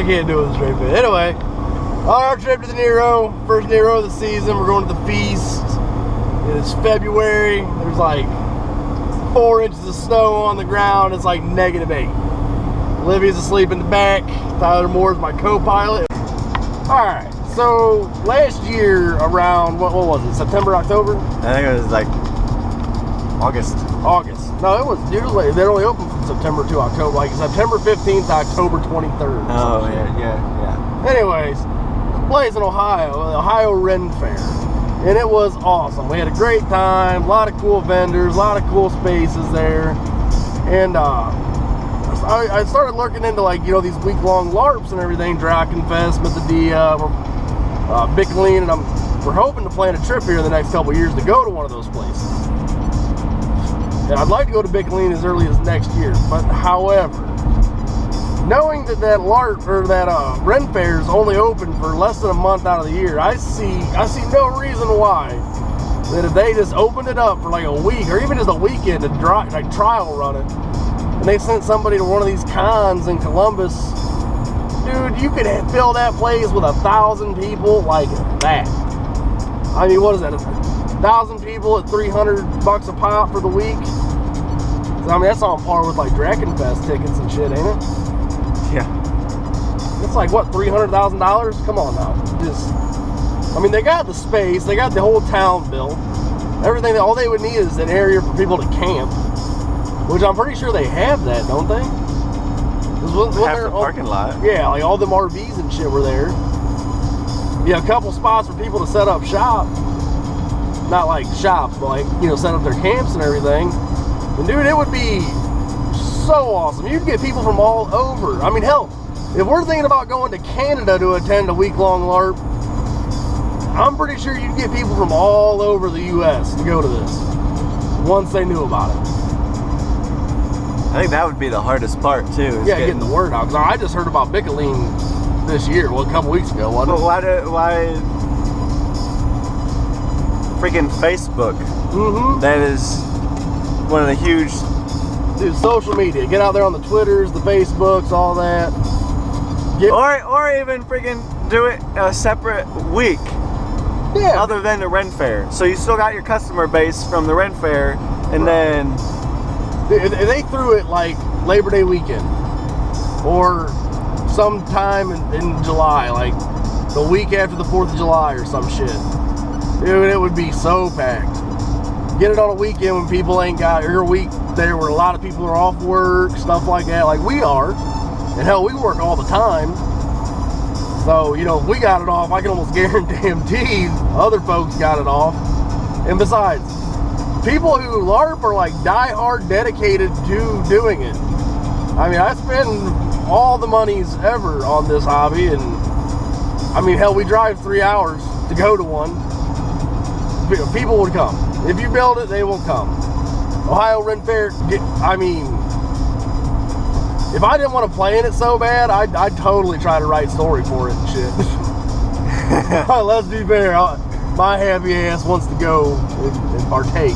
I can't do it with a straight face. Anyway, on our trip to the Nero, first Nero of the season, we're going to the feast. It's February. There's like 4 inches of snow on the ground. It's like -8. Olivia's asleep in the back. Tyler Moore's my co-pilot. Alright, so last year around, what was it, September, October? I think it was like August. No, it was usually, they're only open from September to October, like September 15th to October 23rd. Oh, yeah. Anyways, this place in Ohio, the Ohio Ren Fair. And it was awesome. We had a great time, a lot of cool vendors, a lot of cool spaces there. And I started looking into, like, you know, these week-long LARPs and everything, Drakenfest, Mythodia, Bicklin, and we're hoping to plan a trip here in the next couple of years to go to one of those places. And I'd like to go to Bicklin as early as next year. But however, knowing that LARP or that Ren Fair is only open for less than a month out of the year, I see no reason why that if they just opened it up for like a week or even just a weekend to like trial run it, and they sent somebody to one of these cons in Columbus, dude, you could fill that place with 1,000 people like that. I mean, what is that? 1,000 people at $300 a pop for the week. I mean, that's on par with like Drakenfest tickets and shit, ain't it? Yeah. It's like, what, $300,000? Come on now. I mean, they got the space, they got the whole town built. Everything, all they would need is an area for people to camp, which I'm pretty sure they have that, don't they? Half the parking lot. Yeah, like all them RVs and shit were there. Yeah, a couple spots for people to set up shop. Not like shops, but like, you know, set up their camps and everything. And dude, it would be so awesome. You'd get people from all over. I mean, hell, if we're thinking about going to Canada to attend a week-long LARP, I'm pretty sure you'd get people from all over the U.S. to go to this once they knew about it. I think that would be the hardest part too. Yeah, getting the word out. Because I just heard about Bicklin this year, well, a couple weeks ago, wasn't it? But why freaking Facebook? Mm-hmm. That is one of the huge... Dude, social media. Get out there on the Twitters, the Facebooks, all that. Or even freaking do it a separate week. Yeah. Other than the Ren Fair. So you still got your customer base from the Ren Fair, and then... They threw it like Labor Day weekend. Or sometime in July, like the week after the 4th of July or some shit. Dude, it would be so packed. Get it on a weekend when people ain't got, or a week there where a lot of people are off work, stuff like that, like we are. And hell, we work all the time. So, you know, if we got it off, I can almost guarantee other folks got it off. And besides, people who LARP are like die-hard dedicated to doing it. I mean, I spend all the monies ever on this hobby, and I mean, hell, we drive 3 hours to go to one. People would come. If you build it, they will come. Ohio Ren Fair, I mean, if I didn't want to play in it so bad, I'd totally try to write story for it and shit. Let's be fair, my happy ass wants to go and partake.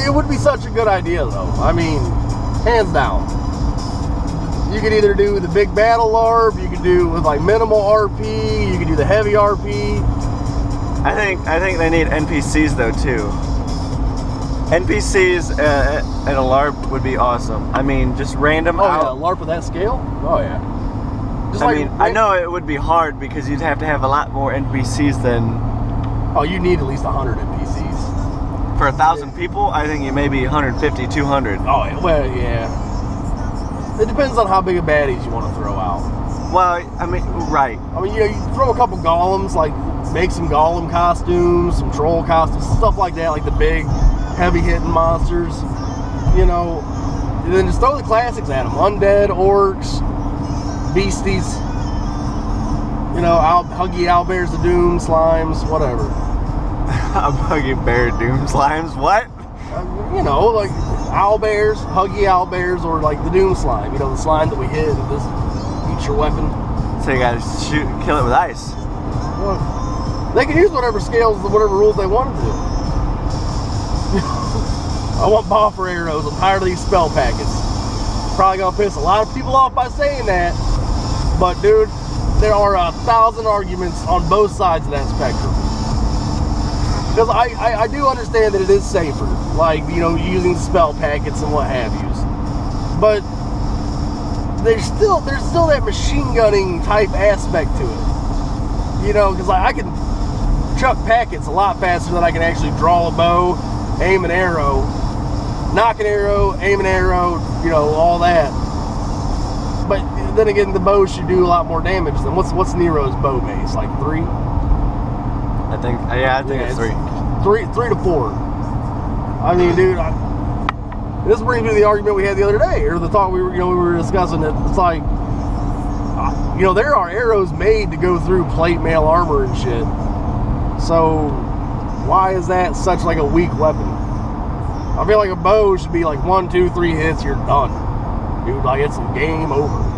It would be such a good idea, though. I mean, hands down. You could either do the big battle LARP, you could do with like minimal RP, you could do the heavy RP. I think they need NPCs though too. NPCs at a LARP would be awesome. I mean, just random. Oh yeah, LARP of that scale? Oh yeah. Just I know it would be hard because you'd have to have a lot more NPCs than. Oh, you need at least 100 NPCs. For 1,000 people, I think you maybe 150, 200. Oh well, yeah. It depends on how big of baddies you want to throw out. Well, I mean, right. I mean, you know, you throw a couple golems, like make some golem costumes, some troll costumes, stuff like that, like the big, heavy-hitting monsters, you know. And then just throw the classics at them. Undead, orcs, beasties, you know, huggy owlbears of doom, slimes, whatever. Huggy bear doom slimes, what? You know, like owlbears, huggy owlbears, or like the doom slime, you know, the slime that we hit and just eats your weapon. So you gotta kill it with ice. Well, they can use whatever scales, whatever rules they want to do. I want boffer arrows. I'm tired of these spell packets. Probably gonna piss a lot of people off by saying that, but dude, there are 1,000 arguments on both sides of that spectrum. Because I do understand that it is safer, like, you know, using spell packets and what have yous. But there's still that machine gunning type aspect to it. You know, because I can chuck packets a lot faster than I can actually draw a bow, aim an arrow, knock an arrow, aim an arrow, you know, all that. But then again, the bow should do a lot more damage than what's Nero's bow base? Like 3? I think it's 3. 3 to 4. I mean, dude, this brings me to the argument we had the other day, or the thought we were discussing it. It's like, you know, there are arrows made to go through plate mail armor and shit. So why is that such like a weak weapon? I feel like a bow should be like 1, 2, 3 hits, you're done, dude. Like, it's game over.